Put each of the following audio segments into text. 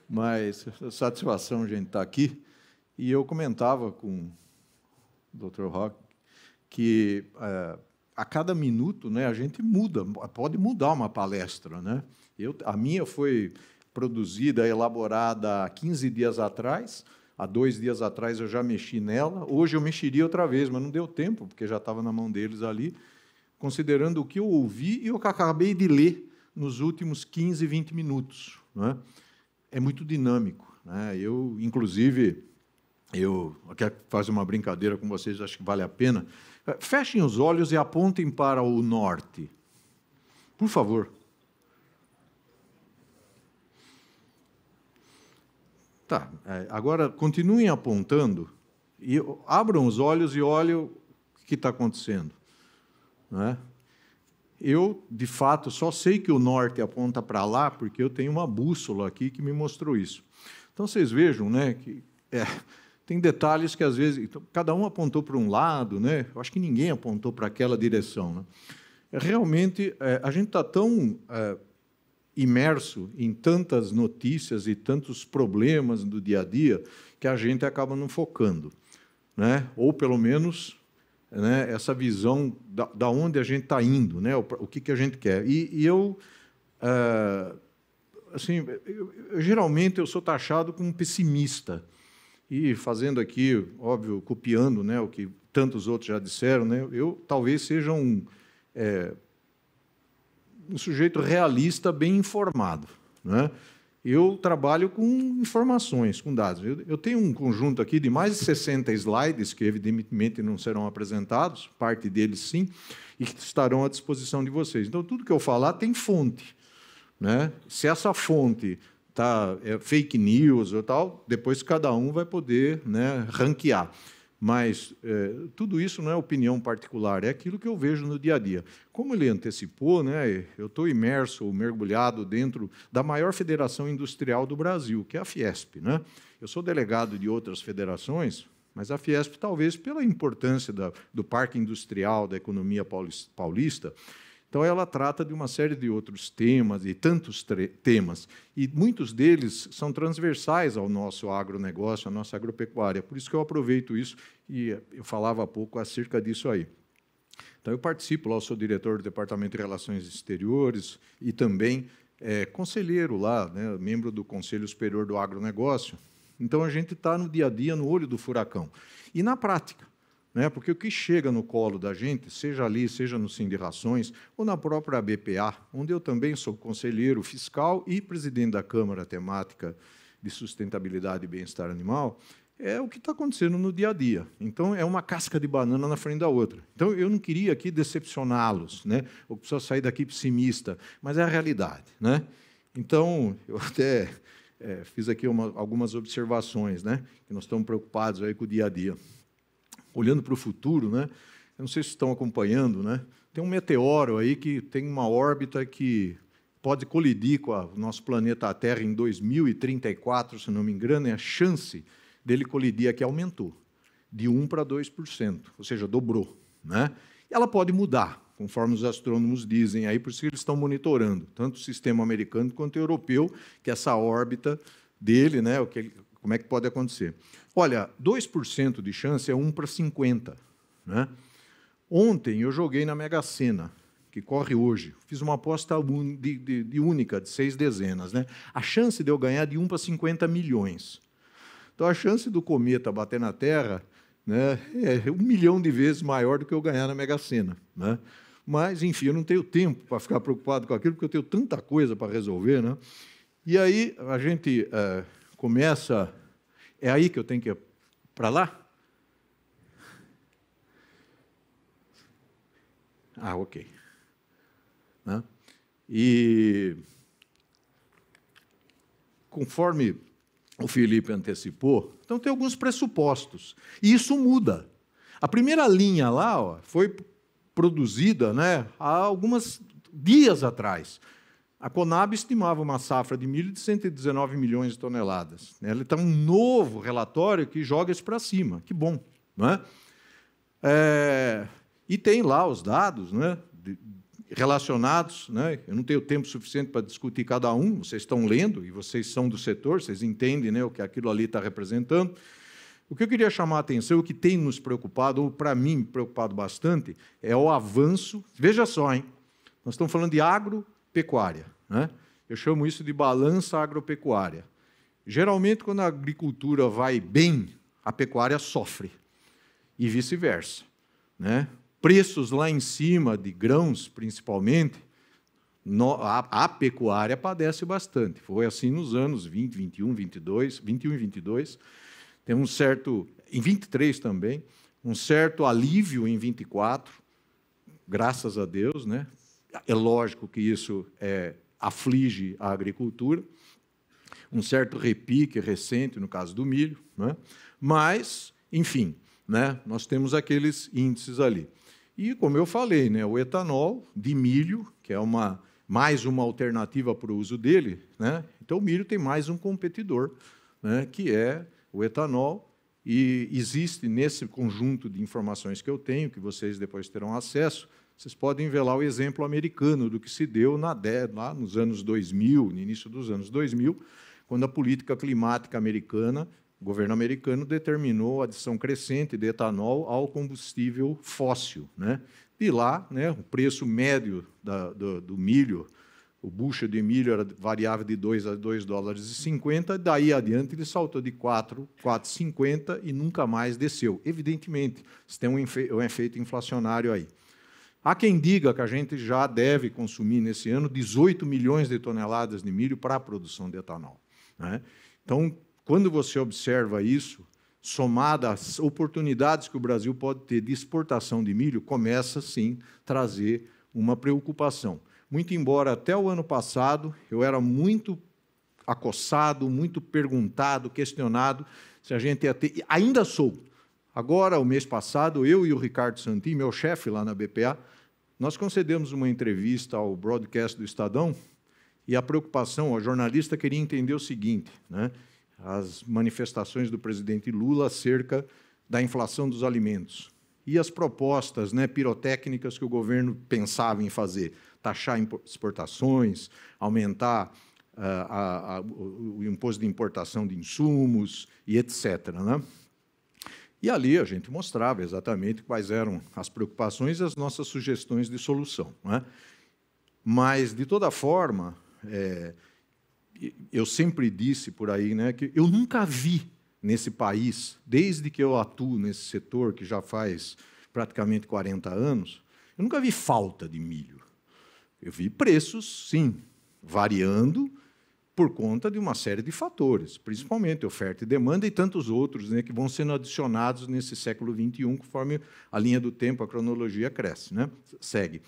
Mas satisfação a gente estar aqui. E eu comentava com o Dr. Roque que a cada minuto, né, a gente muda, pode mudar uma palestra, né? A minha foi produzida, elaborada há 15 dias atrás. Há 2 dias atrás eu já mexi nela. Hoje eu mexeria outra vez, mas não deu tempo, porque já estava na mão deles ali, considerando o que eu ouvi e o que acabei de ler nos últimos 15, 20 minutos, né? É muito dinâmico, né? Inclusive, eu quero fazer uma brincadeira com vocês, acho que vale a pena. Fechem os olhos e apontem para o norte. Por favor. Tá, agora continuem apontando e abram os olhos e olhem o que está acontecendo, né? Eu, de fato, só sei que o norte aponta para lá porque eu tenho uma bússola aqui que me mostrou isso. Então, vocês vejam, né, que tem detalhes que, às vezes, cada um apontou para um lado, né? Eu acho que ninguém apontou para aquela direção, né? Realmente, a gente está tão imerso em tantas notícias e tantos problemas do dia a dia que a gente acaba não focando, né? Ou, pelo menos, né, essa visão da onde a gente está indo, né, o que a gente quer. Eu assim, geralmente eu sou taxado como pessimista, e fazendo aqui, óbvio, copiando, né, o que tantos outros já disseram, né, eu talvez seja um sujeito realista, bem informado, né? Eu trabalho com informações, com dados. Eu tenho um conjunto aqui de mais de 60 slides, que evidentemente não serão apresentados, parte deles sim, e que estarão à disposição de vocês. Então, tudo que eu falar tem fonte, né? Se essa fonte é fake news ou tal, depois cada um vai poder, né, ranquear. Mas tudo isso não é opinião particular, é aquilo que eu vejo no dia a dia. Como ele antecipou, né, eu estou imerso, mergulhado dentro da maior federação industrial do Brasil, que é a Fiesp, né? Eu sou delegado de outras federações, mas a Fiesp, talvez pela importância do parque industrial, da economia paulista, então ela trata de uma série de outros temas, e tantos temas, e muitos deles são transversais ao nosso agronegócio, à nossa agropecuária. Por isso que eu aproveito isso, e eu falava há pouco acerca disso aí. Então, eu participo lá, eu sou diretor do Departamento de Relações Exteriores e também conselheiro lá, né, membro do Conselho Superior do Agronegócio. Então, a gente está no dia a dia, no olho do furacão. E na prática, né, porque o que chega no colo da gente, seja ali, seja no Sindicações, ou na própria BPA, onde eu também sou conselheiro fiscal e presidente da Câmara Temática de Sustentabilidade e Bem-Estar Animal, é o que está acontecendo no dia a dia. Então, é uma casca de banana na frente da outra. Então, eu não queria aqui decepcioná-los, né, ou só sair daqui pessimista, mas é a realidade, né? Então, eu até fiz aqui algumas observações, né, que nós estamos preocupados aí com o dia a dia. Olhando para o futuro, né? Eu não sei se estão acompanhando, né? Tem um meteoro aí que tem uma órbita que pode colidir com o nosso planeta Terra em 2034, se não me engano, e a chance dele colidir aqui aumentou, de 1% para 2%, ou seja, dobrou, né? E ela pode mudar, conforme os astrônomos dizem, aí por isso que eles estão monitorando, tanto o sistema americano quanto o europeu, que essa órbita dele, né, como é que pode acontecer. Olha, 2% de chance é 1 para 50. Né? Ontem eu joguei na Mega Sena, que corre hoje. Fiz uma aposta única, de 6 dezenas. Né? A chance de eu ganhar é de 1 para 50 milhões. Então, a chance do cometa bater na Terra, né, é 1 milhão de vezes maior do que eu ganhar na Mega Sena. Né? Mas, enfim, eu não tenho tempo para ficar preocupado com aquilo, porque eu tenho tanta coisa para resolver. Né? E aí a gente começa... É aí que eu tenho que ir para lá? Ah, ok. Né? E, conforme o Felipe antecipou, então tem alguns pressupostos. E isso muda. A primeira linha lá, ó, foi produzida, né, há alguns dias atrás. A Conab estimava uma safra de milho de 119 milhões de toneladas. Ele está um novo relatório que joga isso para cima. Que bom. Não é? E tem lá os dados, né, relacionados, né? Eu não tenho tempo suficiente para discutir cada um, vocês estão lendo, e vocês são do setor, vocês entendem, né, o que aquilo ali está representando. O que eu queria chamar a atenção, o que tem nos preocupado, ou para mim preocupado bastante, é o avanço. Veja só, hein? Nós estamos falando de agropecuária, né? Eu chamo isso de balança agropecuária. Geralmente, quando a agricultura vai bem, a pecuária sofre, e vice-versa, né? Preços lá em cima, de grãos principalmente, a pecuária padece bastante. Foi assim nos anos 20, 21, 22, 21 e 22. Tem um certo, em 23 também, um certo alívio em 24, graças a Deus, né? É lógico que isso aflige a agricultura, um certo repique recente, no caso do milho, né? Mas, enfim, né? Nós temos aqueles índices ali. E, como eu falei, né? O etanol de milho, que é mais uma alternativa para o uso dele, né? Então, o milho tem mais um competidor, né? Que é o etanol, e existe nesse conjunto de informações que eu tenho, que vocês depois terão acesso, vocês podem ver lá o exemplo americano do que se deu lá nos anos 2000, no início dos anos 2000, quando a política climática americana, o governo americano determinou a adição crescente de etanol ao combustível fóssil, né? E lá, né, o preço médio do milho, o bushel de milho variava de 2 a 2 dólares e 50, daí adiante ele saltou de 4,50 e nunca mais desceu. Evidentemente, isso tem um efeito inflacionário aí. Há quem diga que a gente já deve consumir nesse ano 18 milhões de toneladas de milho para a produção de etanol, né? Então, quando você observa isso, somado às oportunidades que o Brasil pode ter de exportação de milho, começa, sim, a trazer uma preocupação. Muito embora até o ano passado eu era muito acossado, muito perguntado, questionado se a gente ia ter... Ainda sou. Agora, o mês passado, eu e o Ricardo Santin, meu chefe lá na BPA, nós concedemos uma entrevista ao broadcast do Estadão e a preocupação, a jornalista queria entender o seguinte, né? As manifestações do presidente Lula acerca da inflação dos alimentos e as propostas, né, pirotécnicas que o governo pensava em fazer, taxar exportações, aumentar o imposto de importação de insumos e etc., né? E ali a gente mostrava exatamente quais eram as preocupações e as nossas sugestões de solução, né? Mas, de toda forma, eu sempre disse por aí, né, que eu nunca vi nesse país, desde que eu atuo nesse setor, que já faz praticamente 40 anos, eu nunca vi falta de milho. Eu vi preços, sim, variando por conta de uma série de fatores, principalmente oferta e demanda e tantos outros, né, que vão sendo adicionados nesse século XXI, conforme a linha do tempo, a cronologia cresce, né, segue.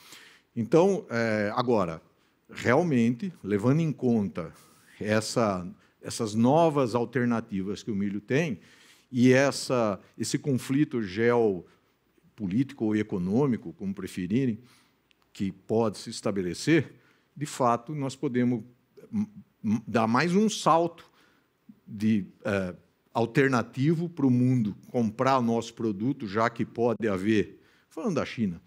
Então, agora, realmente, levando em conta essas novas alternativas que o milho tem e esse conflito geopolítico ou econômico, como preferirem, que pode se estabelecer, de fato, nós podemos dar mais um salto alternativo para o mundo comprar o nosso produto, já que pode haver, falando da China,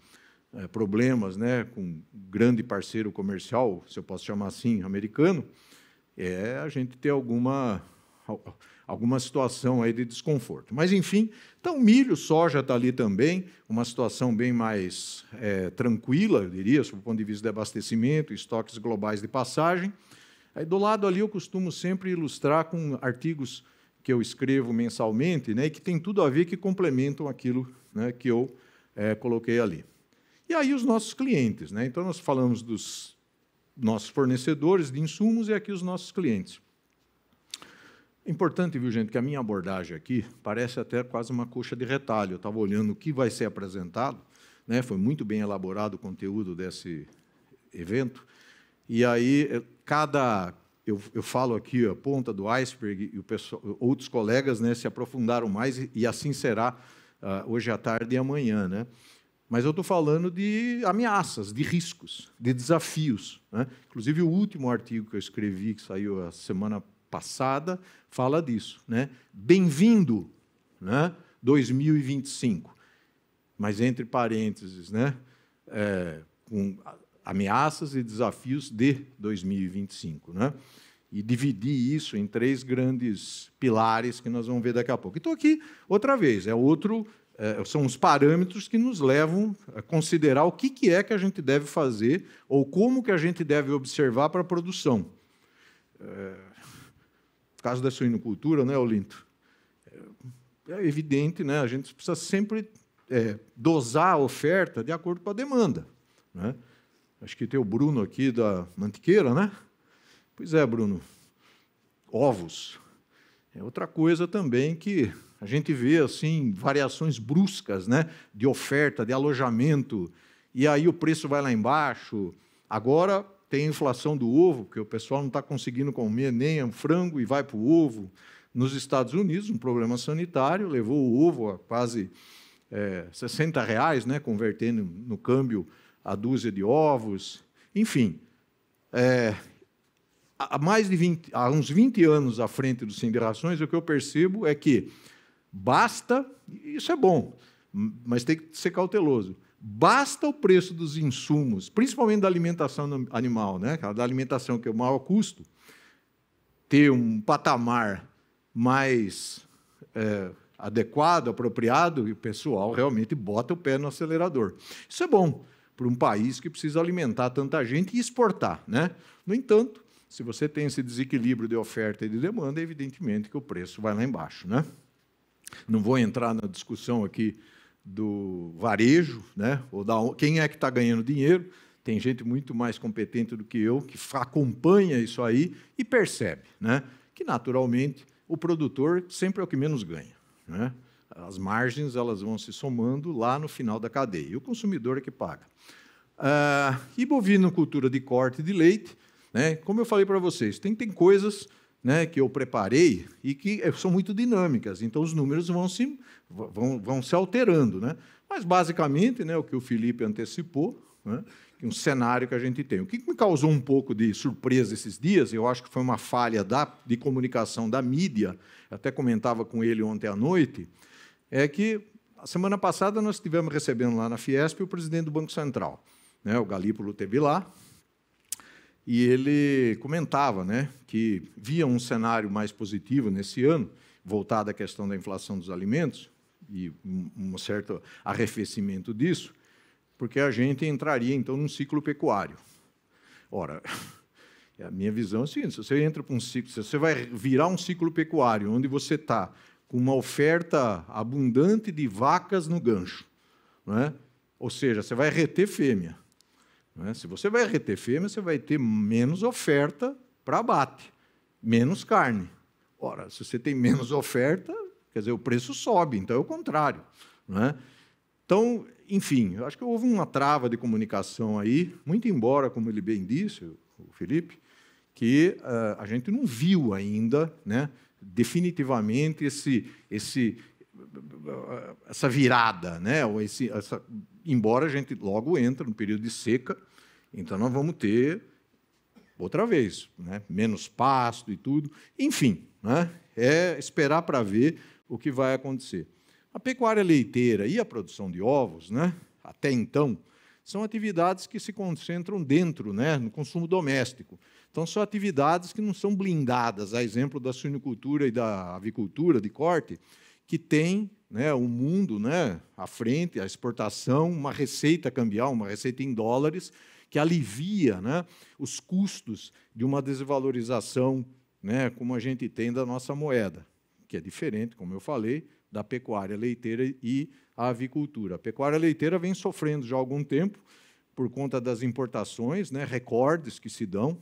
problemas, né, com um grande parceiro comercial, se eu posso chamar assim, americano, a gente ter alguma situação aí de desconforto. Mas, enfim, então, milho, soja está ali também, uma situação bem mais tranquila, eu diria, sob o ponto de vista de abastecimento, estoques globais de passagem. Aí, do lado ali, eu costumo sempre ilustrar com artigos que eu escrevo mensalmente, né, e que tem tudo a ver, que complementam aquilo, né, que eu coloquei ali. E aí, os nossos clientes, né? Então, nós falamos dos nossos fornecedores de insumos e aqui os nossos clientes. É importante, viu, gente, que a minha abordagem aqui parece até quase uma coxa de retalho. Eu estava olhando o que vai ser apresentado, né? Foi muito bem elaborado o conteúdo desse evento, e aí eu falo aqui a ponta do iceberg e outros colegas, né, se aprofundaram mais, e assim será hoje à tarde e amanhã, né? Mas eu estou falando de ameaças, de riscos, de desafios, né? Inclusive, o último artigo que eu escrevi, que saiu a semana passada, fala disso, né? Bem-vindo, né? 2025. mas entre parênteses, né, com ameaças e desafios de 2025, né? E dividir isso em 3 grandes pilares que nós vamos ver daqui a pouco. Então, aqui, outra vez, são os parâmetros que nos levam a considerar o que é que a gente deve fazer ou como que a gente deve observar para a produção. No caso da suinocultura, né, Olinto? É evidente, né, a gente precisa sempre dosar a oferta de acordo com a demanda, né? Acho que tem o Bruno aqui da Mantiqueira, né? Pois é, Bruno. Ovos. É outra coisa também que a gente vê assim variações bruscas, né, de oferta, de alojamento, e aí o preço vai lá embaixo. Agora tem a inflação do ovo, porque o pessoal não está conseguindo comer nem o frango e vai para o ovo. Nos Estados Unidos, um problema sanitário levou o ovo a quase R$60, né, convertendo no câmbio a dúzia de ovos. Enfim, há uns 20 anos à frente do Sem Rações, o que eu percebo é que basta, isso é bom, mas tem que ser cauteloso, basta o preço dos insumos, principalmente da alimentação animal, né, da alimentação que é o maior custo, ter um patamar mais adequado, apropriado, e o pessoal realmente bota o pé no acelerador. Isso é bom para um país que precisa alimentar tanta gente e exportar, né? No entanto, se você tem esse desequilíbrio de oferta e de demanda, evidentemente que o preço vai lá embaixo, né? Não vou entrar na discussão aqui do varejo, né? Ou quem é que está ganhando dinheiro. Tem gente muito mais competente do que eu, que acompanha isso aí e percebe, né, que, naturalmente, o produtor sempre é o que menos ganha, né? As margens elas vão se somando lá no final da cadeia, e o consumidor é que paga. E bovinocultura de corte de leite, né, como eu falei para vocês, tem coisas, né, que eu preparei e que são muito dinâmicas, então os números vão se alterando, né? Mas, basicamente, né, o que o Felipe antecipou, né, que um cenário que a gente tem. O que me causou um pouco de surpresa esses dias, eu acho que foi uma falha de comunicação da mídia, eu até comentava com ele ontem à noite, é que a semana passada nós estivemos recebendo lá na Fiesp o presidente do Banco Central, né, o Galípolo esteve lá, e ele comentava, né, que via um cenário mais positivo nesse ano, voltado à questão da inflação dos alimentos, e um certo arrefecimento disso, porque a gente entraria, então, num ciclo pecuário. Ora, a minha visão é a seguinte, se você entra para um ciclo, se você vai virar um ciclo pecuário, onde você está com uma oferta abundante de vacas no gancho, não é? Ou seja, você vai reter fêmea. Não é? Se você vai reter fêmea, você vai ter menos oferta para abate, menos carne. Ora, se você tem menos oferta, quer dizer, o preço sobe, então é o contrário, não é? Então, enfim, eu acho que houve uma trava de comunicação aí, muito embora, como ele bem disse, o Felipe, que a gente não viu ainda, né, definitivamente essa virada, né, ou embora a gente logo entre no período de seca, então nós vamos ter outra vez, né, menos pasto e tudo, enfim, né, é esperar para ver o que vai acontecer. A pecuária leiteira e a produção de ovos, né, até então, são atividades que se concentram dentro, né, no consumo doméstico. Então, são atividades que não são blindadas, a exemplo da suinocultura e da avicultura de corte, que tem, né, o mundo, né, à frente, a exportação, uma receita cambial, uma receita em dólares, que alivia, né, os custos de uma desvalorização, né, como a gente tem da nossa moeda, que é diferente, como eu falei, da pecuária leiteira e a avicultura. A pecuária leiteira vem sofrendo já há algum tempo por conta das importações, né, recordes que se dão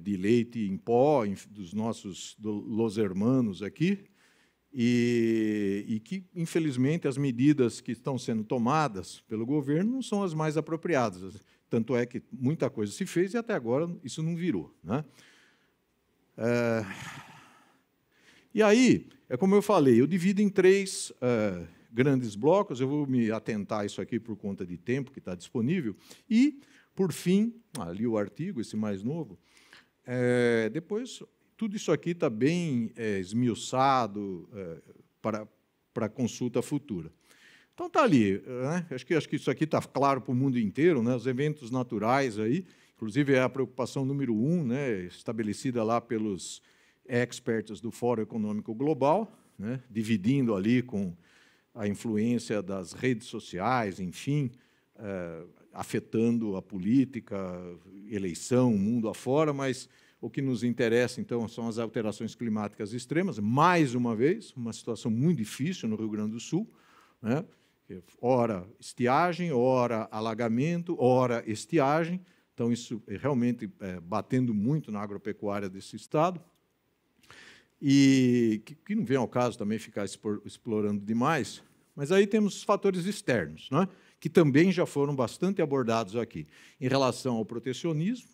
de leite em pó dos nossos Los Hermanos aqui, e que, infelizmente, as medidas que estão sendo tomadas pelo governo não são as mais apropriadas. Tanto é que muita coisa se fez e até agora isso não virou, né? E aí, é como eu falei, eu divido em 3 grandes blocos, eu vou me atentar a isso aqui por conta de tempo que está disponível, e, por fim, ali o artigo, esse mais novo, depois, tudo isso aqui está bem esmiuçado para consulta futura. Então está ali, né? Acho que isso aqui está claro para o mundo inteiro, né? Os eventos naturais aí, inclusive é a preocupação número 1, né? Estabelecida lá pelos experts do Fórum Econômico Global, né? Dividindo ali com a influência das redes sociais, enfim, afetando a política, eleição, mundo afora, mas o que nos interessa, então, são as alterações climáticas extremas. Mais uma vez, uma situação muito difícil no Rio Grande do Sul, né? Ora estiagem, ora alagamento, ora estiagem. Então, isso realmente batendo muito na agropecuária desse estado. E que não vem ao caso também ficar explorando demais, mas aí temos os fatores externos, né, que também já foram bastante abordados aqui. Em relação ao protecionismo,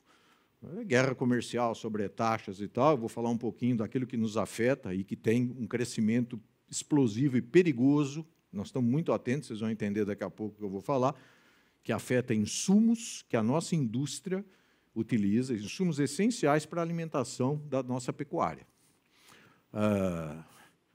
guerra comercial sobre taxas e tal, eu vou falar um pouquinho daquilo que nos afeta e que tem um crescimento explosivo e perigoso. Nós estamos muito atentos, vocês vão entender daqui a pouco o que eu vou falar, que afeta insumos que a nossa indústria utiliza, insumos essenciais para a alimentação da nossa pecuária.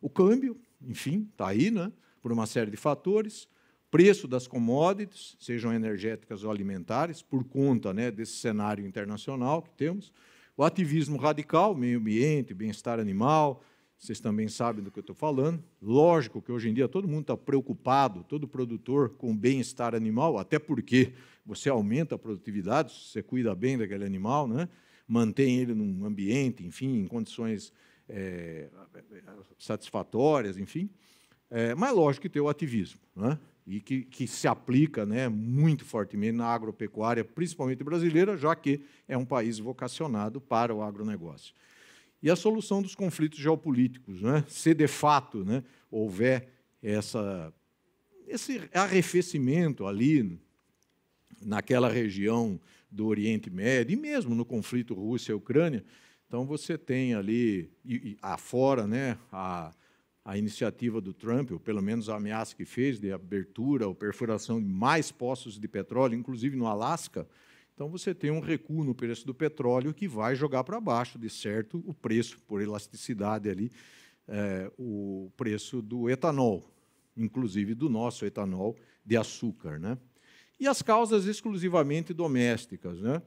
O câmbio, enfim, está aí, né, por uma série de fatores, preço das commodities, sejam energéticas ou alimentares, por conta, né, desse cenário internacional que temos, o ativismo radical, meio ambiente, bem-estar animal, vocês também sabem do que eu estou falando. Lógico que hoje em dia todo mundo está preocupado, todo produtor, com o bem-estar animal, até porque você aumenta a produtividade, você cuida bem daquele animal, né, mantém ele num ambiente, enfim, em condições satisfatórias, enfim, mas lógico que tem o ativismo, né? E que se aplica, né, muito fortemente na agropecuária, principalmente brasileira, já que é um país vocacionado para o agronegócio. E a solução dos conflitos geopolíticos, né? Se de fato, né, houver esse arrefecimento ali naquela região do Oriente Médio, e mesmo no conflito Rússia-Ucrânia, então você tem ali, afora, né, a iniciativa do Trump, ou pelo menos a ameaça que fez de abertura ou perfuração de mais poços de petróleo, inclusive no Alasca. Então você tem um recuo no preço do petróleo que vai jogar para baixo, de certo, o preço, por elasticidade ali, o preço do etanol, inclusive do nosso etanol de açúcar, né? E as causas exclusivamente domésticas, né?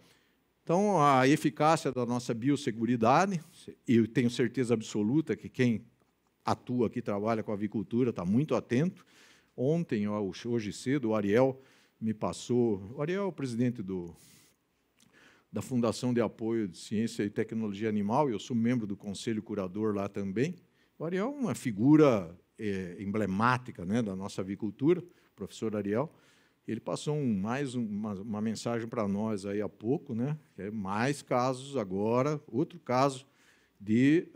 Então, a eficácia da nossa biosseguridade, eu tenho certeza absoluta que quem atua aqui, trabalha com avicultura, está muito atento. Ontem, hoje cedo, o Ariel me passou... O Ariel é o presidente da Fundação de Apoio de Ciência e Tecnologia Animal, e eu sou membro do Conselho Curador lá também. O Ariel é uma figura emblemática, né, da nossa avicultura, o professor Ariel. Ele passou mais uma mensagem para nós aí há pouco, né? Mais casos agora, outro caso de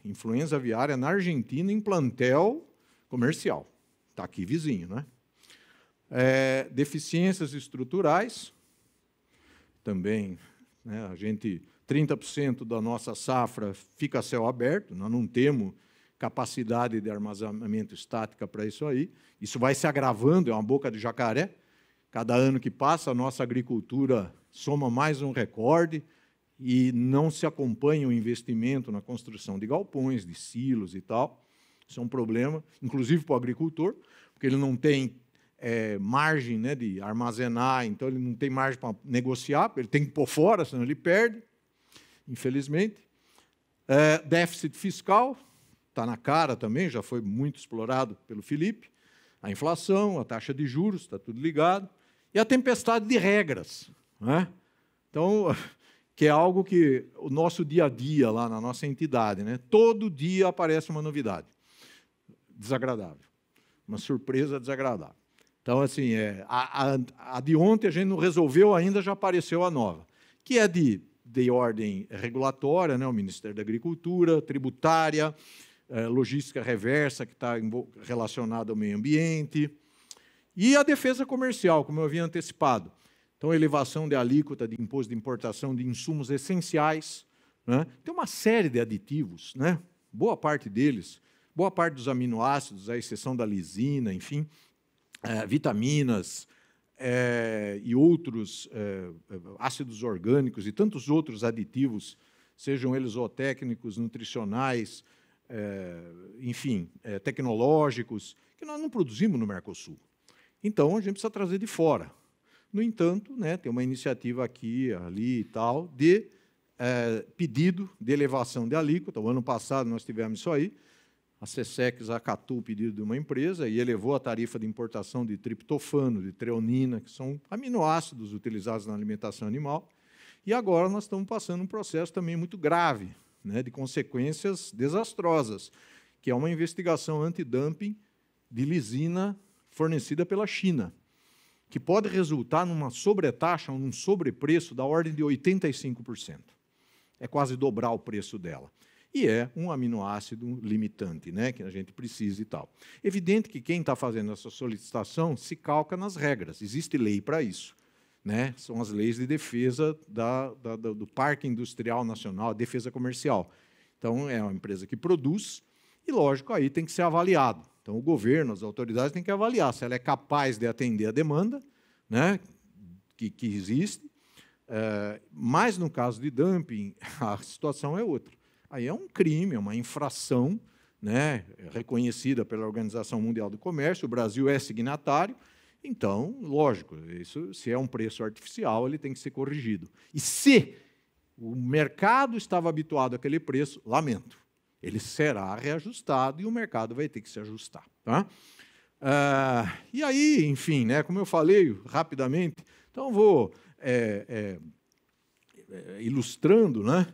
influenza aviária na Argentina em plantel comercial. Está aqui vizinho, né? Deficiências estruturais, também, né, 30% da nossa safra fica a céu aberto, nós não temos capacidade de armazenamento estática para isso aí. Isso vai se agravando, é uma boca de jacaré. Cada ano que passa, a nossa agricultura soma mais um recorde e não se acompanha o investimento na construção de galpões, de silos e tal. Isso é um problema, inclusive para o agricultor, porque ele não tem margem, né, de armazenar, então ele não tem margem para negociar, ele tem que pôr fora, senão ele perde, infelizmente. Déficit fiscal, está na cara também, já foi muito explorado pelo Felipe. A inflação, a taxa de juros, está tudo ligado. E a tempestade de regras, né? Então, que é algo que o nosso dia a dia lá na nossa entidade, né? Todo dia aparece uma novidade desagradável, uma surpresa desagradável. Então, assim, a de ontem a gente não resolveu ainda, já apareceu a nova, que é de ordem regulatória, né? O Ministério da Agricultura, tributária, logística reversa, que está relacionada ao meio ambiente, e a defesa comercial, como eu havia antecipado. Então, elevação de alíquota de imposto de importação de insumos essenciais, né? Tem uma série de aditivos, né? Boa parte deles, boa parte dos aminoácidos, à exceção da lisina, enfim, vitaminas e outros ácidos orgânicos e tantos outros aditivos, sejam eles zootécnicos, nutricionais, enfim, tecnológicos, que nós não produzimos no Mercosul. Então, a gente precisa trazer de fora. No entanto, né, tem uma iniciativa aqui, ali e tal, de pedido de elevação de alíquota. O ano passado nós tivemos isso aí. A SESEX acatou o pedido de uma empresa e elevou a tarifa de importação de triptofano, de treonina, que são aminoácidos utilizados na alimentação animal. E agora nós estamos passando um processo também muito grave, né, de consequências desastrosas, que é uma investigação antidumping de lisina fornecida pela China, que pode resultar numa sobretaxa, num sobrepreço da ordem de 85%. É quase dobrar o preço dela. E é um aminoácido limitante, né, que a gente precisa e tal. Evidente que quem está fazendo essa solicitação se calca nas regras. Existe lei para isso. Né? São as leis de defesa do Parque Industrial Nacional, defesa comercial. Então, é uma empresa que produz e, lógico, aí tem que ser avaliado. Então, o governo, as autoridades têm que avaliar se ela é capaz de atender a demanda, né, que existe. Mas, no caso de dumping, a situação é outra. Aí é um crime, é uma infração, né, reconhecida pela Organização Mundial do Comércio, o Brasil é signatário. Então, lógico, isso, se é um preço artificial, ele tem que ser corrigido. E se o mercado estava habituado àquele preço, lamento, ele será reajustado e o mercado vai ter que se ajustar. Tá? E aí, enfim, né, como eu falei rapidamente, então vou ilustrando, né?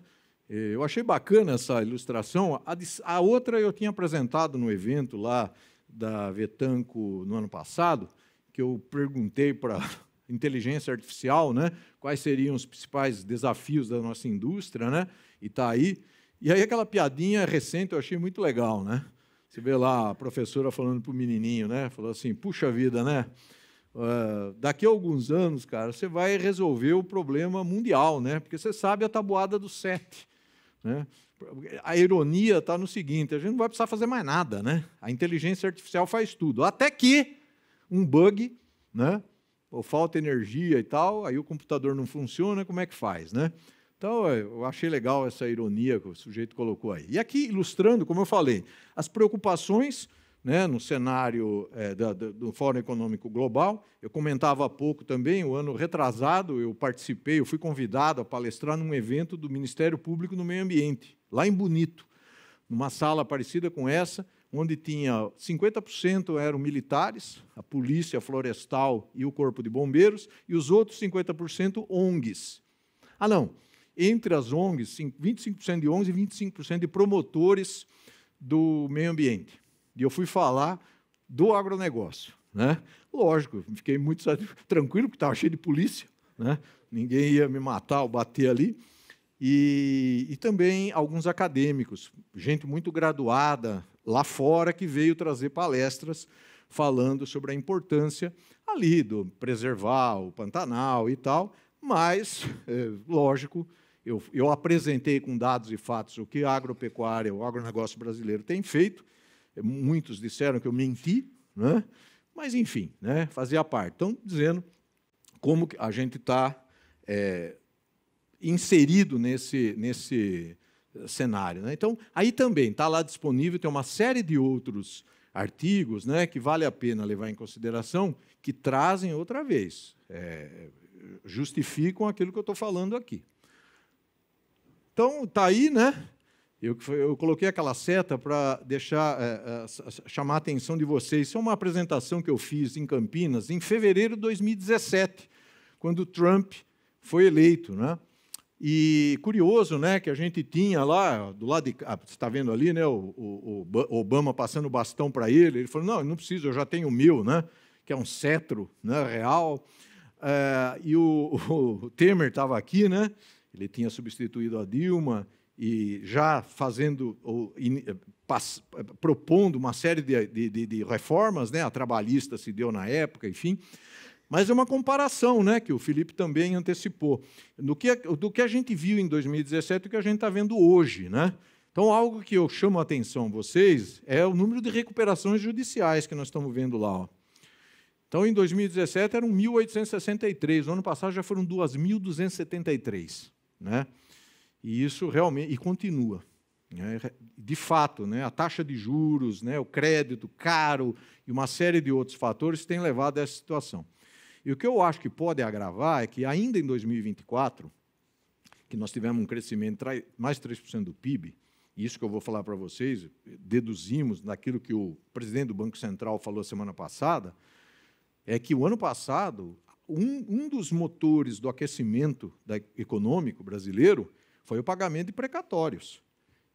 Eu achei bacana essa ilustração. A outra eu tinha apresentado no evento lá da Vetanco no ano passado, que eu perguntei para a inteligência artificial, né, quais seriam os principais desafios da nossa indústria, né, e está aí. E aí aquela piadinha recente eu achei muito legal, né? Você vê lá a professora falando para o menininho, né, falou assim, puxa vida, né, daqui a alguns anos, cara, você vai resolver o problema mundial, né, porque você sabe a tabuada do 7, né? A ironia está no seguinte, a gente não vai precisar fazer mais nada, né? A inteligência artificial faz tudo, até que um bug, né? Ou falta energia e tal, aí o computador não funciona, como é que faz, né? Então, eu achei legal essa ironia que o sujeito colocou aí. E aqui, ilustrando, como eu falei, as preocupações, né, no cenário do Fórum Econômico Global. Eu comentava há pouco também, o ano retrasado, eu fui convidado a palestrar num evento do Ministério Público no Meio Ambiente, lá em Bonito, numa sala parecida com essa, onde tinha 50% eram militares, a Polícia Florestal e o Corpo de Bombeiros, e os outros 50% ONGs. Ah, não, entre as ONGs, 25% de ONGs e 25% de promotores do meio ambiente. E eu fui falar do agronegócio, né? Lógico, fiquei muito tranquilo, porque estava cheio de polícia, né? Ninguém ia me matar ou bater ali. E também alguns acadêmicos, gente muito graduada lá fora, que veio trazer palestras falando sobre a importância ali do preservar o Pantanal e tal, mas, lógico, eu apresentei com dados e fatos o que a agropecuária, o agronegócio brasileiro tem feito. Muitos disseram que eu menti, né? Mas, enfim, né, fazia parte. Então, dizendo como a gente está inserido nesse cenário, né? Então, aí também está lá disponível, tem uma série de outros artigos, né, que vale a pena levar em consideração, que trazem outra vez, justificam aquilo que eu estou falando aqui. Então, está aí, né? Eu coloquei aquela seta para chamar a atenção de vocês. Isso é uma apresentação que eu fiz em Campinas em fevereiro de 2017, quando o Trump foi eleito, né? E curioso, né, que a gente tinha lá, do lado de cá, você está vendo ali, né, o Obama passando o bastão para ele. Ele falou, não preciso, eu já tenho o meu, né, que é um cetro, né, real. E o Temer estava aqui, né, ele tinha substituído a Dilma, e já propondo uma série de reformas, né, a trabalhista se deu na época, enfim. Mas é uma comparação, né, que o Felipe também antecipou, do que a gente viu em 2017 e o que a gente está vendo hoje, né? Então, algo que eu chamo a atenção a vocês é o número de recuperações judiciais que nós estamos vendo lá. Ó. Então, em 2017 eram 1.863, no ano passado já foram 2.273, né? E isso realmente continua, De fato, né, a taxa de juros, né, o crédito caro e uma série de outros fatores têm levado a essa situação. E o que eu acho que pode agravar é que, ainda em 2024, que nós tivemos um crescimento mais de 3% do PIB, e isso que eu vou falar para vocês, deduzimos daquilo que o presidente do Banco Central falou semana passada, é que o ano passado, um dos motores do aquecimento econômico brasileiro foi o pagamento de precatórios,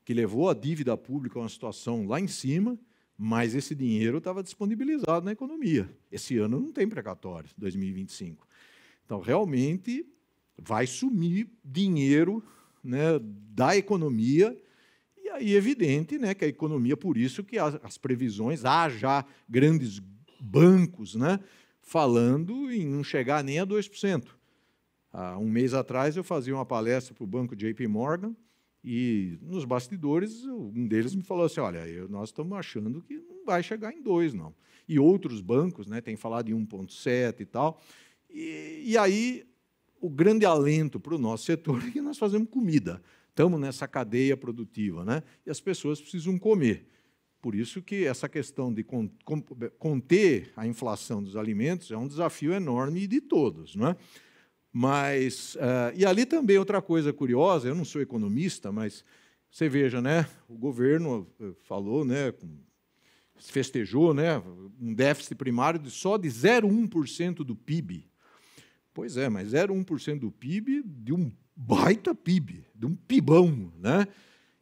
que levou a dívida pública a uma situação lá em cima, mas esse dinheiro estava disponibilizado na economia. Esse ano não tem precatório, 2025. Então, realmente, vai sumir dinheiro, né, da economia, e aí é evidente, né, que a economia, por isso que as previsões, há já grandes bancos, né, falando em não chegar nem a 2%. Há um mês atrás, eu fazia uma palestra para o banco JP Morgan, e, nos bastidores, um deles me falou assim, olha, nós estamos achando que não vai chegar em 2%, não. E outros bancos, né, têm falado em 1,7% e tal. E aí, o grande alento para o nosso setor é que nós fazemos comida. Estamos nessa cadeia produtiva, né, e as pessoas precisam comer. Por isso que essa questão de conter a inflação dos alimentos é um desafio enorme de todos, não é? Mas, e ali também outra coisa curiosa, eu não sou economista, mas você veja, né, o governo falou, né, festejou, né, um déficit primário só de 0,1% do PIB. Pois é, mas 0,1% do PIB de um baita PIB, de um PIBão, né?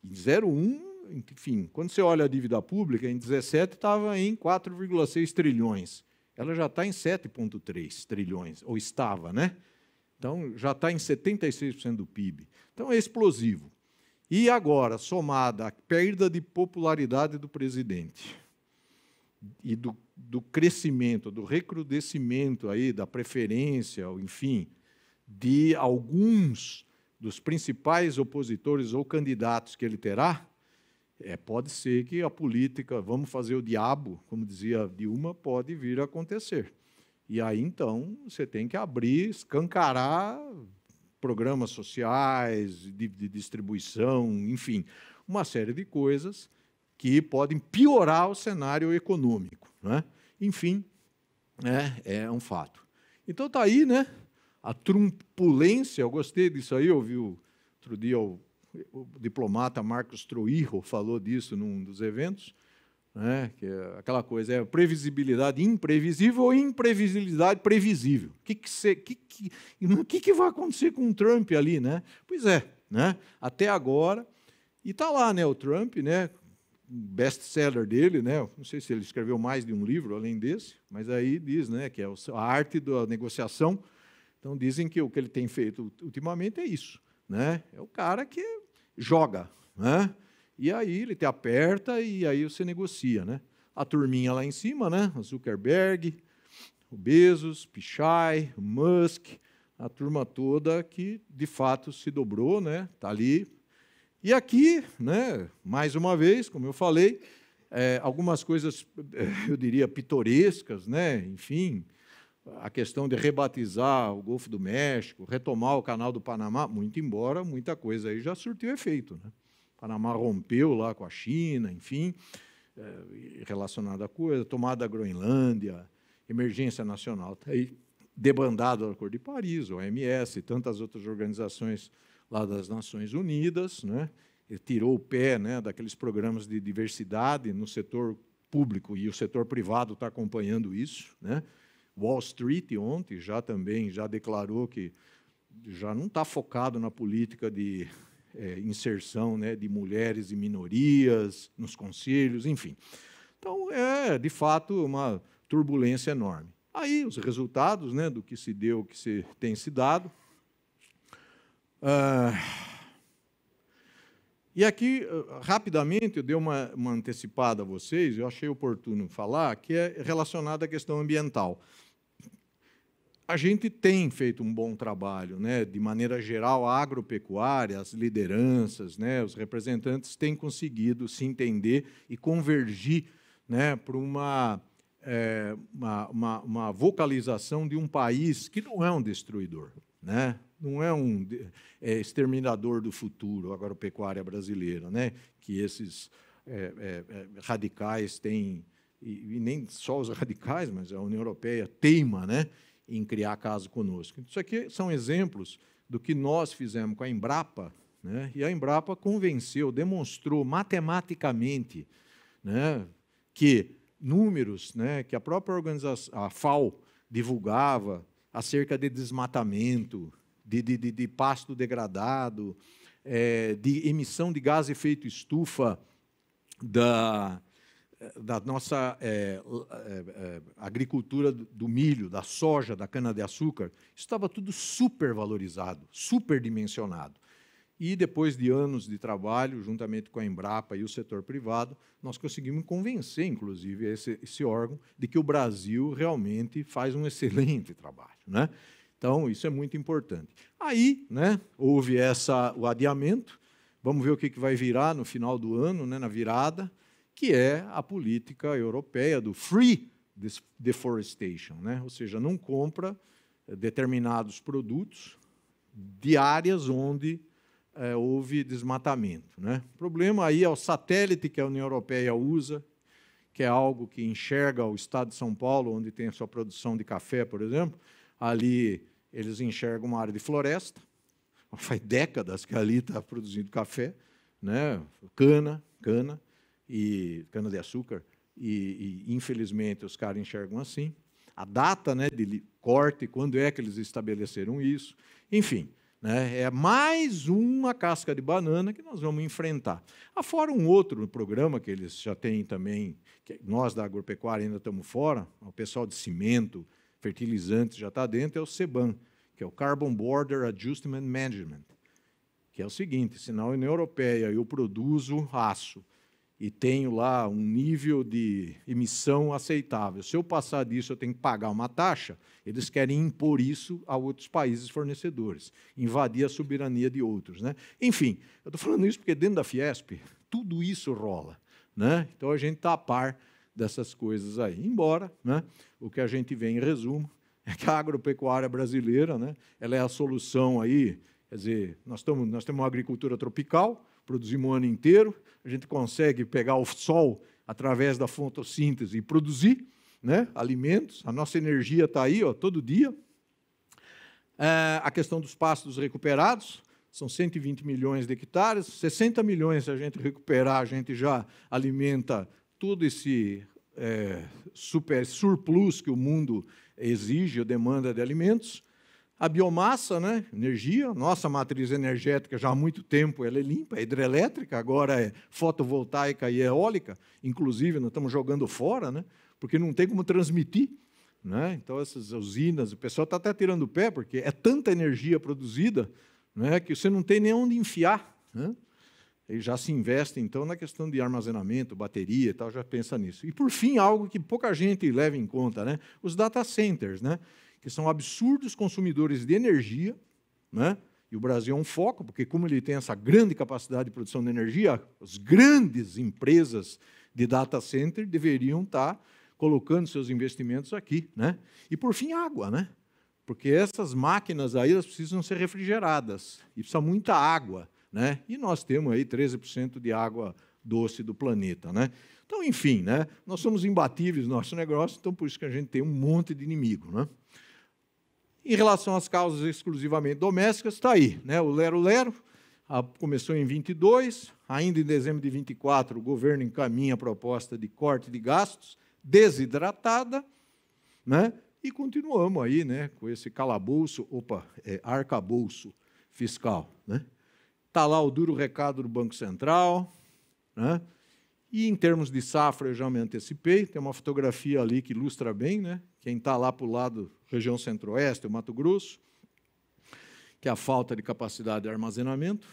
E 0,1%, enfim, quando você olha a dívida pública, em 2017 estava em 4,6 trilhões. Ela já está em 7,3 trilhões, ou estava, né? Então, já está em 76% do PIB. Então, é explosivo. E agora, somada à perda de popularidade do presidente e do crescimento, do recrudescimento aí, da preferência, enfim, de alguns dos principais opositores ou candidatos que ele terá, pode ser que a política, vamos fazer o diabo, como dizia Dilma, pode vir a acontecer. E aí, então, você tem que abrir, escancarar programas sociais, de distribuição, enfim, uma série de coisas que podem piorar o cenário econômico, né? Enfim, é um fato. Então, está aí, né, a trumpulência, eu gostei disso aí, eu vi outro dia o diplomata Marcos Troirro falou disso num dos eventos, né, que é aquela coisa, previsibilidade imprevisível ou imprevisibilidade previsível. O que vai acontecer com o Trump ali, né? Pois é, né? Até agora, e está lá, né, o Trump, né, best-seller dele, né, não sei se ele escreveu mais de um livro além desse, mas aí diz, né, que é a arte da negociação. Então, dizem que o que ele tem feito ultimamente é isso, né? É o cara que joga, né? E aí ele te aperta e aí você negocia, né? A turminha lá em cima, né? O Zuckerberg, o Bezos, Pichai, o Musk, a turma toda que de fato se dobrou, né? Está ali. E aqui, né? Mais uma vez, como eu falei, algumas coisas, eu diria, pitorescas, né? Enfim, a questão de rebatizar o Golfo do México, retomar o Canal do Panamá, muito embora muita coisa aí já surtiu efeito, né? Panamá rompeu lá com a China, enfim, relacionada à coisa, tomada da Groenlândia, emergência nacional, está aí debandado o Acordo de Paris, o OMS e tantas outras organizações lá das Nações Unidas, né? Ele tirou o pé, né, daqueles programas de diversidade no setor público, e o setor privado está acompanhando isso, né? Wall Street ontem já declarou que já não está focado na política de inserção, né, de mulheres e minorias nos conselhos, enfim. Então, de fato, uma turbulência enorme. Aí, os resultados, né, do que se deu, o que se tem se dado. E aqui, rapidamente, eu dei uma antecipada a vocês, eu achei oportuno falar, que é relacionado à questão ambiental. A gente tem feito um bom trabalho, né? De maneira geral, a agropecuária, as lideranças, né? Os representantes têm conseguido se entender e convergir, né? Para uma vocalização de um país que não é um destruidor. né? Não é um exterminador do futuro, a agropecuária brasileira, né? Que esses radicais têm, e nem só os radicais, mas a União Europeia teima, né, em criar caso conosco. Isso aqui são exemplos do que nós fizemos com a Embrapa, né? E a Embrapa convenceu, demonstrou matematicamente, né, que números, né, que a própria organização, a FAO, divulgava acerca de desmatamento, de pasto degradado, de emissão de gás efeito estufa da nossa agricultura do milho, da soja, da cana-de-açúcar, isso estava tudo supervalorizado, superdimensionado. E, depois de anos de trabalho, juntamente com a Embrapa e o setor privado, nós conseguimos convencer, inclusive, esse órgão de que o Brasil realmente faz um excelente trabalho, né? Então, isso é muito importante. Aí, né, houve o adiamento, vamos ver o que vai virar no final do ano, né, na virada, que é a política europeia do free deforestation, né? Ou seja, não compra determinados produtos de áreas onde houve desmatamento, né? O problema aí é o satélite que a União Europeia usa, que é algo que enxerga o estado de São Paulo, onde tem a sua produção de café, por exemplo. Ali eles enxergam uma área de floresta, faz décadas que ali está produzindo café, né? cana e cana-de-açúcar, e infelizmente os caras enxergam assim. A data, né, de corte, quando é que eles estabeleceram isso, enfim, né, é mais uma casca de banana que nós vamos enfrentar. Afora um outro programa que eles já têm também, que nós da agropecuária ainda estamos fora, o pessoal de cimento, fertilizantes já está dentro, é o CBAM, que é o Carbon Border Adjustment Management, que é o seguinte: se na União Europeia eu produzo aço e tenho lá um nível de emissão aceitável, se eu passar disso eu tenho que pagar uma taxa, eles querem impor isso a outros países fornecedores, invadir a soberania de outros, né? Enfim, eu estou falando isso porque dentro da Fiesp tudo isso rola, né? Então a gente está a par dessas coisas aí. Embora, né, o que a gente vê em resumo é que a agropecuária brasileira, né, ela é a solução aí. Quer dizer, nós temos uma agricultura tropical, produzimos o ano inteiro, a gente consegue pegar o sol através da fotossíntese e produzir, né, alimentos, a nossa energia está aí, ó, todo dia. A questão dos pastos recuperados, são 120 milhões de hectares, 60 milhões, se a gente recuperar, a gente já alimenta todo esse super surplus que o mundo exige ou demanda de alimentos. A biomassa, né, energia, nossa matriz energética já há muito tempo ela é limpa, é hidrelétrica, agora é fotovoltaica e eólica, inclusive nós estamos jogando fora, né, porque não tem como transmitir, né? Então essas usinas, o pessoal está até tirando o pé, porque é tanta energia produzida, né, que você não tem nem onde enfiar, né? E já se investe, então, na questão de armazenamento, bateria e tal, já pensa nisso. E, por fim, algo que pouca gente leva em conta, né, os data centers, né, que são absurdos consumidores de energia, né? E o Brasil é um foco, porque como ele tem essa grande capacidade de produção de energia, as grandes empresas de data center deveriam estar colocando seus investimentos aqui, né? E, por fim, água, né? Porque essas máquinas aí elas precisam ser refrigeradas, e precisa muita água, né? E nós temos aí 13% de água doce do planeta, né? Então, enfim, né, nós somos imbatíveis no nosso negócio, então por isso que a gente tem um monte de inimigo, né? Em relação às causas exclusivamente domésticas, está aí, né, o lero-lero, começou em 22, ainda em dezembro de 24, o governo encaminha a proposta de corte de gastos, desidratada, né, e continuamos aí, né, com esse arcabouço fiscal, né? Está lá o duro recado do Banco Central, né? E, em termos de safra, eu já me antecipei, tem uma fotografia ali que ilustra bem, né? Quem está lá para o lado, região centro-oeste, o Mato Grosso, que é a falta de capacidade de armazenamento.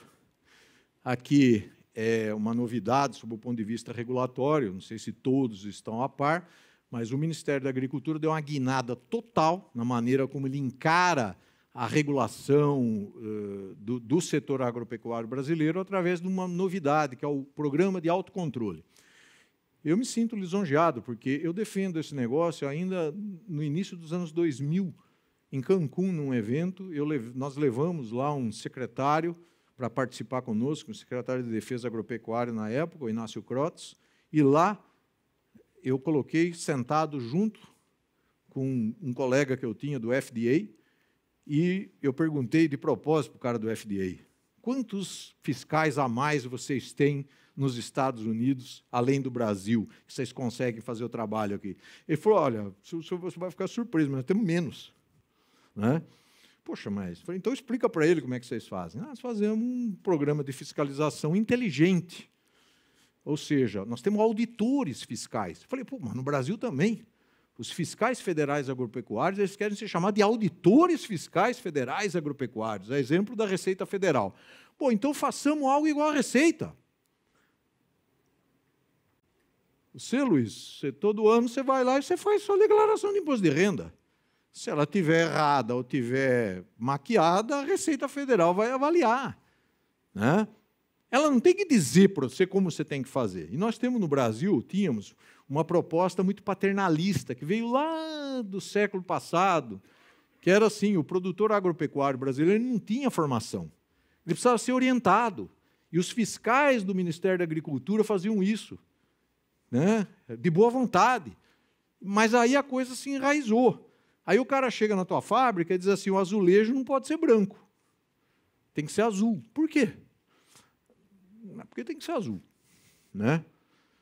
Aqui é uma novidade sob o ponto de vista regulatório, não sei se todos estão a par, mas o Ministério da Agricultura deu uma guinada total na maneira como ele encara a regulação do setor agropecuário brasileiro através de uma novidade, que é o Programa de Autocontrole. Eu me sinto lisonjeado, porque eu defendo esse negócio ainda no início dos anos 2000, em Cancún, num evento, nós levamos lá um secretário para participar conosco, um secretário de Defesa Agropecuária na época, o Inácio Crotes, e lá eu coloquei sentado junto com um colega que eu tinha do FDA, e eu perguntei de propósito para o cara do FDA, quantos fiscais a mais vocês têm nos Estados Unidos, além do Brasil, que vocês conseguem fazer o trabalho aqui? Ele falou, olha, você vai ficar surpreso, mas nós temos menos. Né? Poxa, mas... Falei, então explica para ele como é que vocês fazem. Nós fazemos um programa de fiscalização inteligente. Ou seja, nós temos auditores fiscais. Falei, pô, mas no Brasil também. Os fiscais federais agropecuários, eles querem ser chamados de auditores fiscais federais agropecuários, é exemplo da Receita Federal. Pô, então façamos algo igual à Receita. Você, Luiz, todo ano você vai lá e você faz sua declaração de imposto de renda. Se ela estiver errada ou estiver maquiada, a Receita Federal vai avaliar. Né? Ela não tem que dizer para você como você tem que fazer. E nós temos no Brasil, tínhamos uma proposta muito paternalista, que veio lá do século passado, que era assim, o produtor agropecuário brasileiro não tinha formação. Ele precisava ser orientado. E os fiscais do Ministério da Agricultura faziam isso, né? De boa vontade. Mas aí a coisa se enraizou. Aí o cara chega na tua fábrica e diz assim, o azulejo não pode ser branco, tem que ser azul. Por quê? Porque tem que ser azul. Né?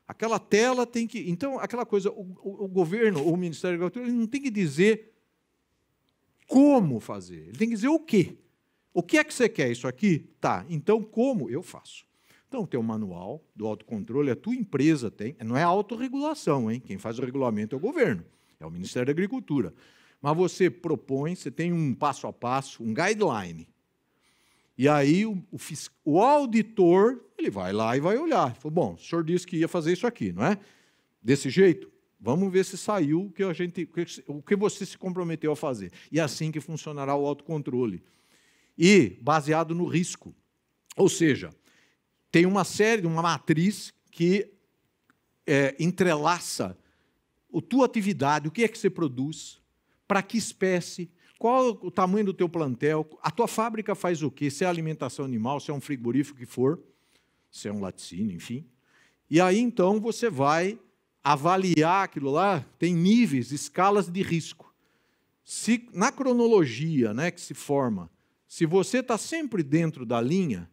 Aquela tela tem que... Então, aquela coisa, o governo ou o Ministério da Agricultura ele não tem que dizer como fazer, ele tem que dizer o quê. O que é que você quer? Isso aqui? Tá, então como? Eu faço. Então, tem o manual do autocontrole, a tua empresa tem, não é autorregulação, hein? Quem faz o regulamento é o governo, é o Ministério da Agricultura. Mas você propõe, você tem um passo a passo, um guideline. E aí o auditor, ele vai lá e vai olhar. Fala, bom, o senhor disse que ia fazer isso aqui, não é? Desse jeito? Vamos ver se saiu o que você se comprometeu a fazer. E é assim que funcionará o autocontrole. E baseado no risco. Ou seja, tem uma matriz que entrelaça a tua atividade, o que é que você produz, para que espécie, qual o tamanho do teu plantel, a tua fábrica faz o quê, se é alimentação animal, se é um frigorífico que for, se é um laticínio, enfim. E aí, então, você vai avaliar aquilo lá, tem níveis, escalas de risco. Se, na cronologia, né, que se forma, se você está sempre dentro da linha,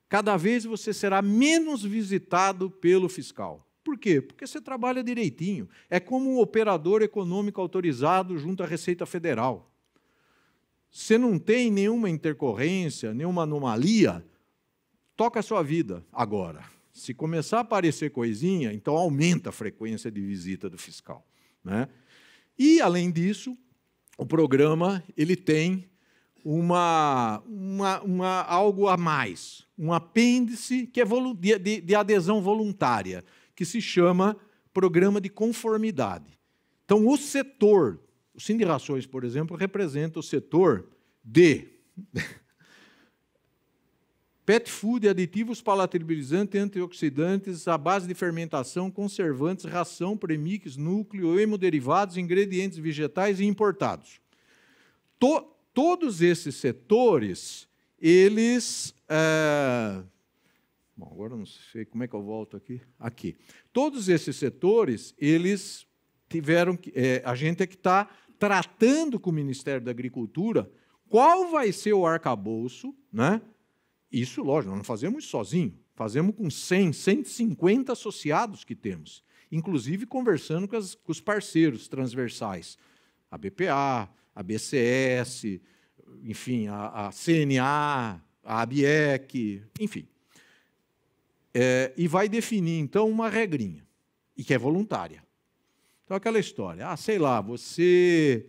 cada vez você será menos visitado pelo fiscal. Por quê? Porque você trabalha direitinho. É como um operador econômico autorizado junto à Receita Federal. Você não tem nenhuma intercorrência, nenhuma anomalia, toca a sua vida. Agora, se começar a aparecer coisinha, então aumenta a frequência de visita do fiscal. Né? E, além disso, o programa ele tem algo a mais, um apêndice que é de adesão voluntária, que se chama Programa de Conformidade. Então, o setor, o Sindicações, por exemplo, representa o setor de pet food, aditivos palatabilizantes, antioxidantes, à base de fermentação, conservantes, ração, premix, núcleo, hemoderivados, ingredientes vegetais e importados. Todos esses setores, eles... Bom, agora não sei como é que eu volto aqui. Aqui. Todos esses setores, eles tiveram que... a gente é que está tratando com o Ministério da Agricultura qual vai ser o arcabouço, né? Isso, lógico, nós não fazemos isso sozinho, fazemos com 100, 150 associados que temos, inclusive conversando com os parceiros transversais, a BPA, a BCS, enfim, a CNA, a ABIEC, enfim. E vai definir, então, uma regrinha, e que é voluntária. Então, aquela história, sei lá, você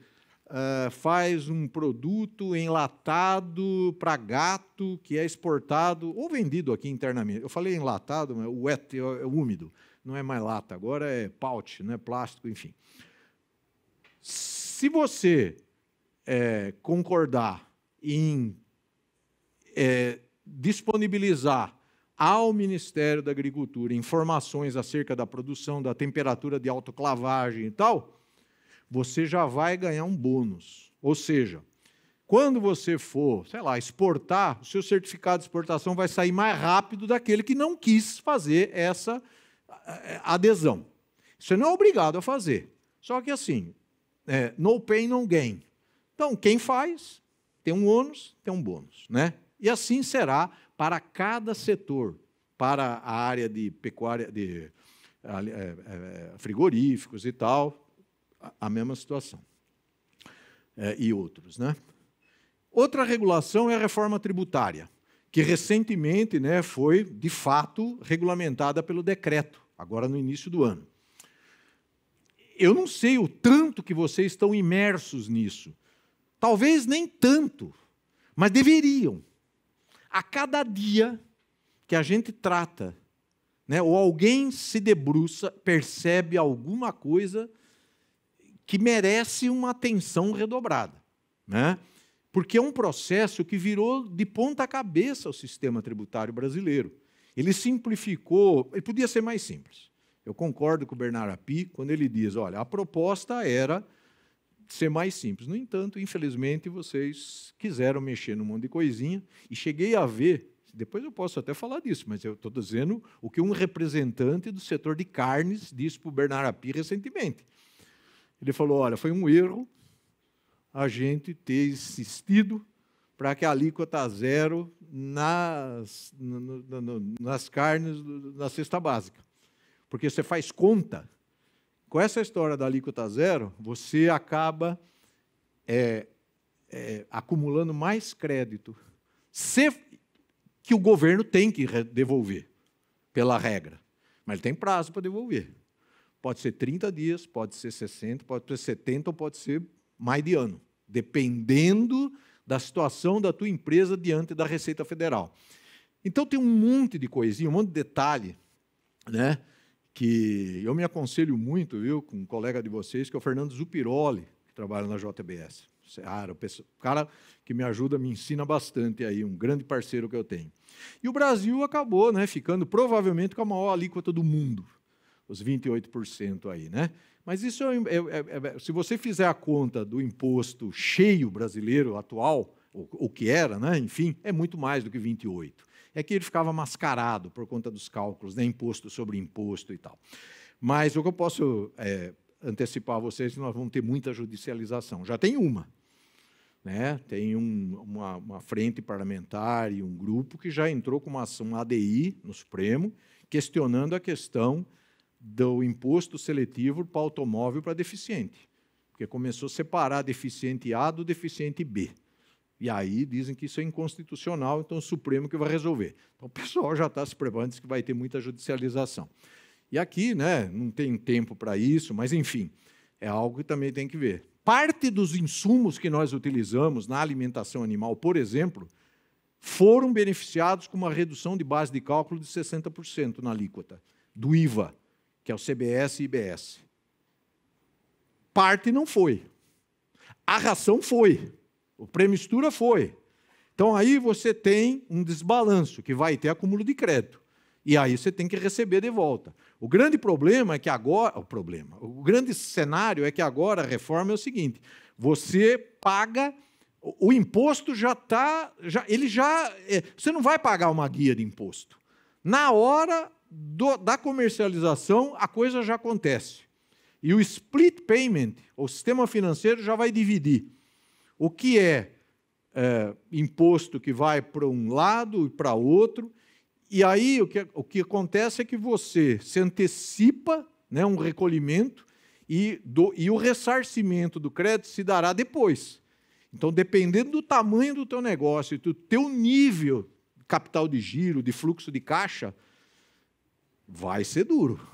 faz um produto enlatado para gato que é exportado ou vendido aqui internamente. Eu falei enlatado, mas o wet é úmido, não é mais lata, agora é pouch, não é plástico, enfim. Se você concordar em disponibilizar ao Ministério da Agricultura informações acerca da produção, da temperatura de autoclavagem e tal, você já vai ganhar um bônus. Ou seja, quando você for, sei lá, exportar, o seu certificado de exportação vai sair mais rápido daquele que não quis fazer essa adesão. Você não é obrigado a fazer. Só que assim, no pain, no gain. Então, quem faz tem um ônus, tem um bônus, né? E assim será para cada setor, para a área de pecuária, de frigoríficos e tal, a mesma situação. E outros, né? Outra regulação é a reforma tributária, que recentemente, né, foi, de fato, regulamentada pelo decreto, agora no início do ano. Eu não sei o tanto que vocês estão imersos nisso. Talvez nem tanto, mas deveriam. A cada dia que a gente trata, né, ou alguém se debruça, percebe alguma coisa que merece uma atenção redobrada, né? Porque é um processo que virou de ponta cabeça o sistema tributário brasileiro. Ele simplificou, ele podia ser mais simples. Eu concordo com o Bernard Api quando ele diz, olha, a proposta era ser mais simples. No entanto, infelizmente, vocês quiseram mexer num monte de coisinha e cheguei a ver, depois eu posso até falar disso, mas eu estou dizendo o que um representante do setor de carnes disse para o Bernard Api recentemente. Ele falou, olha, foi um erro a gente ter insistido para que a alíquota zero nas carnes da cesta básica. Porque você faz conta, com essa história da alíquota zero, você acaba acumulando mais crédito, que o governo tem que devolver, pela regra. Mas ele tem prazo para devolver. Pode ser 30 dias, pode ser 60, pode ser 70 ou pode ser mais de ano, dependendo da situação da tua empresa diante da Receita Federal. Então, tem um monte de coisinha, um monte de detalhe, né, que eu me aconselho muito, viu, com um colega de vocês, que é o Fernando Zupiroli, que trabalha na JBS. O cara que me ajuda, me ensina bastante aí, um grande parceiro que eu tenho. E o Brasil acabou, né, ficando provavelmente com a maior alíquota do mundo, os 28% aí, né? Mas isso, se você fizer a conta do imposto cheio brasileiro atual, o que era, né? Enfim, é muito mais do que 28. É que ele ficava mascarado por conta dos cálculos, né? Imposto sobre imposto e tal. Mas o que eu posso antecipar a vocês é que nós vamos ter muita judicialização. Já tem uma. Né? Tem uma frente parlamentar e um grupo que já entrou com uma ação ADI no Supremo, questionando a questão do imposto seletivo para automóvel para deficiente, porque começou a separar deficiente A do deficiente B. E aí dizem que isso é inconstitucional, então o Supremo que vai resolver. Então o pessoal já está se preparando, diz que vai ter muita judicialização. E aqui, né, não tem tempo para isso, mas, enfim, é algo que também tem que ver. Parte dos insumos que nós utilizamos na alimentação animal, por exemplo, foram beneficiados com uma redução de base de cálculo de 60% na alíquota do IVA, que é o CBS e IBS. Parte não foi. A ração foi. O pré-mistura foi. Então, aí você tem um desbalanço, que vai ter acúmulo de crédito. E aí você tem que receber de volta. O grande problema é que agora... O grande cenário é que agora a reforma é o seguinte, você paga... O imposto já está... Você não vai pagar uma guia de imposto. Na hora da comercialização, a coisa já acontece. E o split payment, o sistema financeiro, já vai dividir o que é imposto que vai para um lado e para outro. E aí o que acontece é que você se antecipa, né, um recolhimento e o ressarcimento do crédito se dará depois. Então, dependendo do tamanho do teu negócio e do teu nível de capital de giro, de fluxo de caixa, vai ser duro.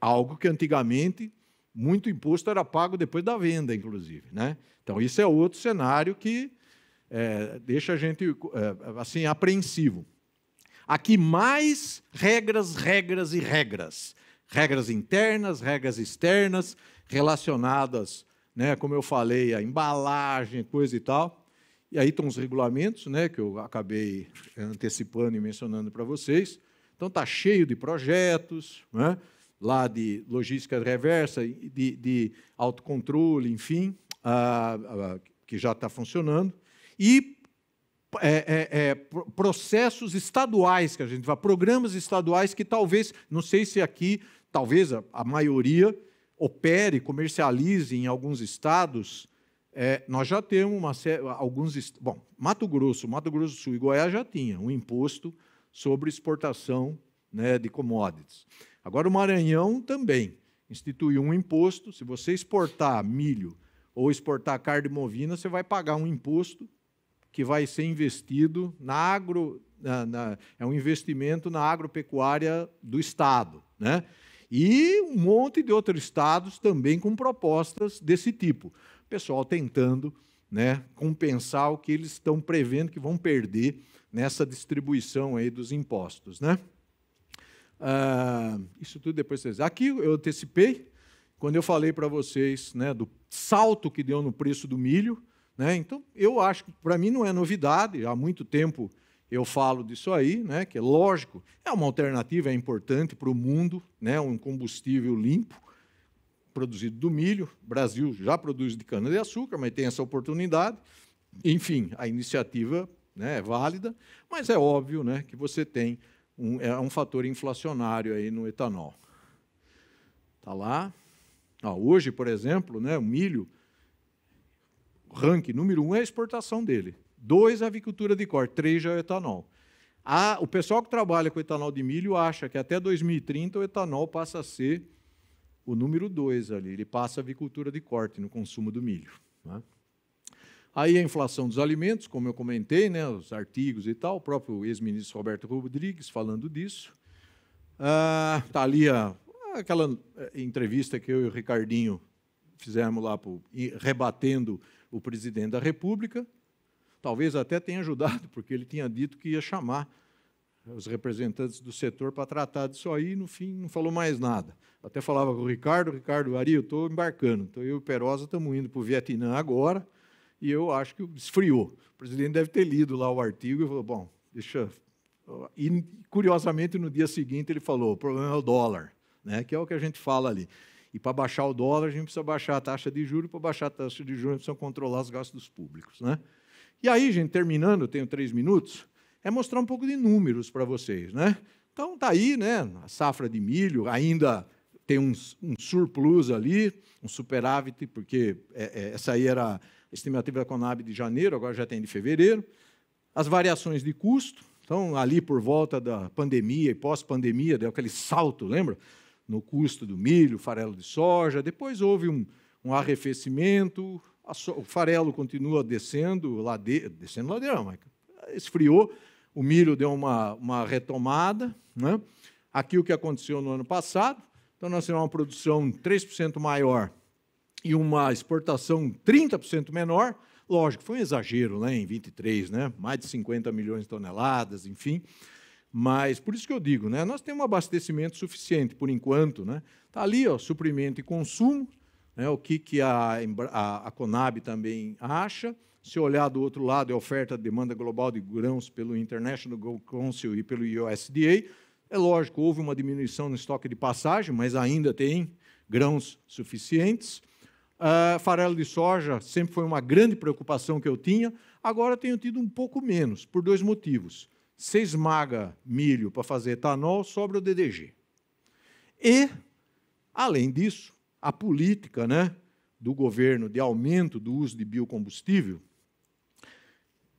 Algo que antigamente muito imposto era pago depois da venda, inclusive, né? Então, isso é outro cenário que deixa a gente assim, apreensivo. Aqui mais regras e regras. Regras internas, regras externas, relacionadas, né, como eu falei, a embalagem, coisa e tal. E aí estão os regulamentos, né, que eu acabei antecipando e mencionando para vocês. Então, está cheio de projetos, né, lá de logística reversa, de autocontrole, enfim. que já está funcionando, e processos estaduais, que a gente vai, programas estaduais que talvez, não sei se aqui, talvez a maioria opere, comercialize em alguns estados. Nós já temos alguns... Bom, Mato Grosso do Sul e Goiás já tinha um imposto sobre exportação, né, de commodities. Agora o Maranhão também instituiu um imposto. Se você exportar milho ou exportar carne bovina, você vai pagar um imposto que vai ser investido é um investimento na agropecuária do Estado, né? E um monte de outros estados também com propostas desse tipo. O pessoal tentando, né, compensar o que eles estão prevendo que vão perder nessa distribuição aí dos impostos, né? Isso tudo depois vocês... Aqui eu antecipei, quando eu falei para vocês, né, do salto que deu no preço do milho, né? Então, eu acho que, para mim, não é novidade, há muito tempo eu falo disso aí, né, que é lógico, é uma alternativa, é importante para o mundo, né, um combustível limpo, produzido do milho. O Brasil já produz de cana-de-açúcar, mas tem essa oportunidade. Enfim, a iniciativa, né, é válida, mas é óbvio, né, que você tem um fator inflacionário aí no etanol. Está lá. Hoje, por exemplo, né, o milho, o ranking número 1 é a exportação dele. 2, a avicultura de corte. 3 já é o etanol. O pessoal que trabalha com etanol de milho acha que até 2030 o etanol passa a ser o número 2 ali. Ele passa a avicultura de corte no consumo do milho, né? Aí a inflação dos alimentos, como eu comentei, né, os artigos e tal, o próprio ex-ministro Roberto Rodrigues falando disso. Está ali aquela entrevista que eu e o Ricardinho fizemos lá, rebatendo o presidente da República. Talvez até tenha ajudado, porque ele tinha dito que ia chamar os representantes do setor para tratar disso aí, e, no fim, não falou mais nada. Até falava com o Ricardo, Ari, eu estou embarcando, então eu e o Perosa estamos indo para o Vietnã agora, e eu acho que esfriou. O presidente deve ter lido lá o artigo e falou, bom, deixa... E, curiosamente, no dia seguinte, ele falou, o problema é o dólar, né, que é o que a gente fala ali. E para baixar o dólar, a gente precisa baixar a taxa de juros, para baixar a taxa de juros, a gente precisa controlar os gastos públicos, né? E aí, gente, terminando, eu tenho 3 minutos, é mostrar um pouco de números para vocês, né? Então, está aí, né, a safra de milho, ainda tem um surplus ali, um superávit, porque essa aí era a estimativa da Conab de janeiro, agora já tem de fevereiro. As variações de custo, então, ali por volta da pandemia e pós-pandemia, deu aquele salto, lembra? No custo do milho, farelo de soja, depois houve um arrefecimento, o farelo continua descendo ladeira, mas esfriou, o milho deu uma retomada, né? Aqui o que aconteceu no ano passado, então nós tivemos uma produção 3% maior e uma exportação 30% menor. Lógico, foi um exagero, né, em 23, né, mais de 50 milhões de toneladas, enfim. Mas, por isso que eu digo, né, nós temos um abastecimento suficiente, por enquanto. Né? Está ali, ó, suprimento e consumo, né, o que a Conab também acha. Se olhar do outro lado, é a oferta e demanda global de grãos pelo International Grain Council e pelo USDA. É lógico, houve uma diminuição no estoque de passagem, mas ainda tem grãos suficientes. Farelo de soja sempre foi uma grande preocupação que eu tinha, agora tenho tido um pouco menos, por 2 motivos. Você esmaga milho para fazer etanol, sobra o DDG. E, além disso, a política, né, do governo de aumento do uso de biocombustível,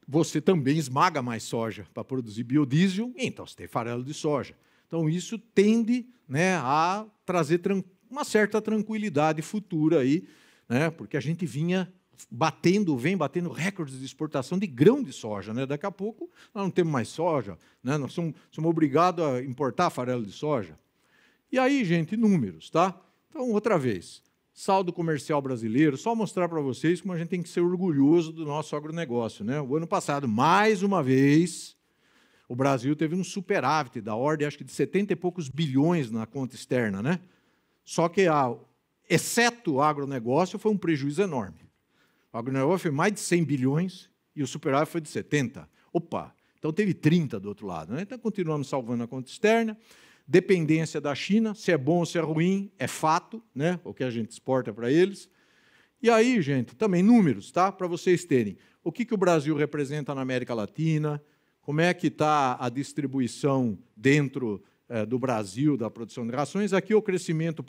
você também esmaga mais soja para produzir biodiesel, então você tem farelo de soja. Então, isso tende, né, a trazer uma certa tranquilidade futura aí, né, porque a gente vem batendo recordes de exportação de grão de soja, né? Daqui a pouco nós não temos mais soja, né? Nós somos obrigados a importar farelo de soja. E aí, gente, números, tá? Então, outra vez, saldo comercial brasileiro, só mostrar para vocês como a gente tem que ser orgulhoso do nosso agronegócio, né? O ano passado, mais uma vez, o Brasil teve um superávit da ordem, acho que de 70 e poucos bilhões na conta externa, né? Só que, exceto o agronegócio, foi um prejuízo enorme. O agronegócio foi mais de 100 bilhões e o superávit foi de 70. Opa, então teve 30 do outro lado, né? Então, continuamos salvando a conta externa. Dependência da China, se é bom ou se é ruim, é fato, né? O que a gente exporta para eles. E aí, gente, também números, tá? Para vocês terem. O que o Brasil representa na América Latina, como é que está a distribuição dentro do Brasil da produção de rações. Aqui o crescimento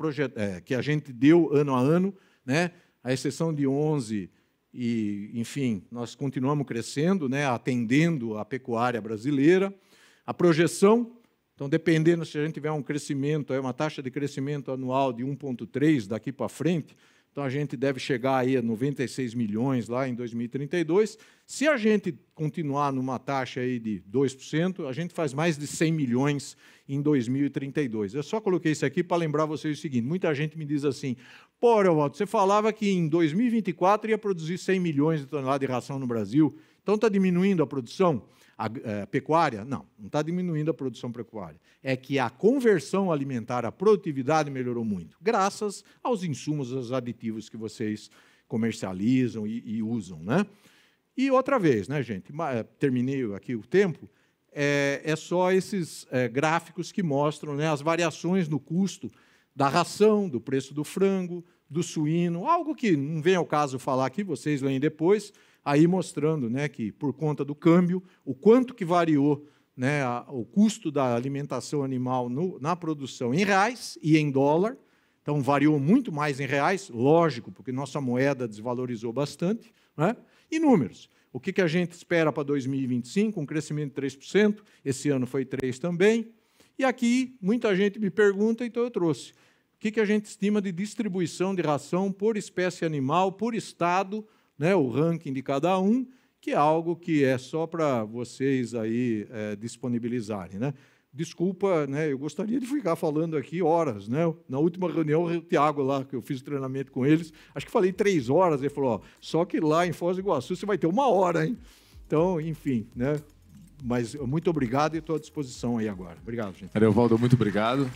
que a gente deu ano a ano, né? A exceção de 11, e, enfim, nós continuamos crescendo, né? Atendendo a pecuária brasileira. A projeção, então, dependendo se a gente tiver um crescimento, uma taxa de crescimento anual de 1,3 daqui para frente, então, a gente deve chegar aí a 96 milhões lá em 2032. Se a gente continuar numa taxa aí de 2%, a gente faz mais de 100 milhões em 2032. Eu só coloquei isso aqui para lembrar vocês o seguinte, muita gente me diz assim, pô, Evaldo, você falava que em 2024 ia produzir 100 milhões de toneladas de ração no Brasil, então está diminuindo a produção pecuária? Não, não está diminuindo a produção pecuária. É que a conversão alimentar, a produtividade melhorou muito, graças aos insumos, aos aditivos que vocês comercializam e usam, né? E outra vez, né, gente? Terminei aqui o tempo. É só esses gráficos que mostram, né, as variações no custo da ração, do preço do frango, do suíno, algo que não vem ao caso falar aqui, vocês leem depois, aí mostrando, né, que, por conta do câmbio, o quanto que variou, né, o custo da alimentação animal na produção em reais e em dólar. Então, variou muito mais em reais, lógico, porque nossa moeda desvalorizou bastante, né? E números. O que a gente espera para 2025? Um crescimento de 3%, esse ano foi 3% também. E aqui, muita gente me pergunta, então eu trouxe. O que a gente estima de distribuição de ração por espécie animal, por estado, né, o ranking de cada um, que é algo que é só para vocês aí disponibilizarem, né? Desculpa, né, eu gostaria de ficar falando aqui horas, né? Na última reunião, o Tiago lá, que eu fiz treinamento com eles, acho que falei 3 horas, ele falou, ó, só que lá em Foz do Iguaçu você vai ter 1 hora, hein? Então, enfim, né? Mas muito obrigado e estou à disposição aí agora. Obrigado, gente. Evaldo, muito obrigado.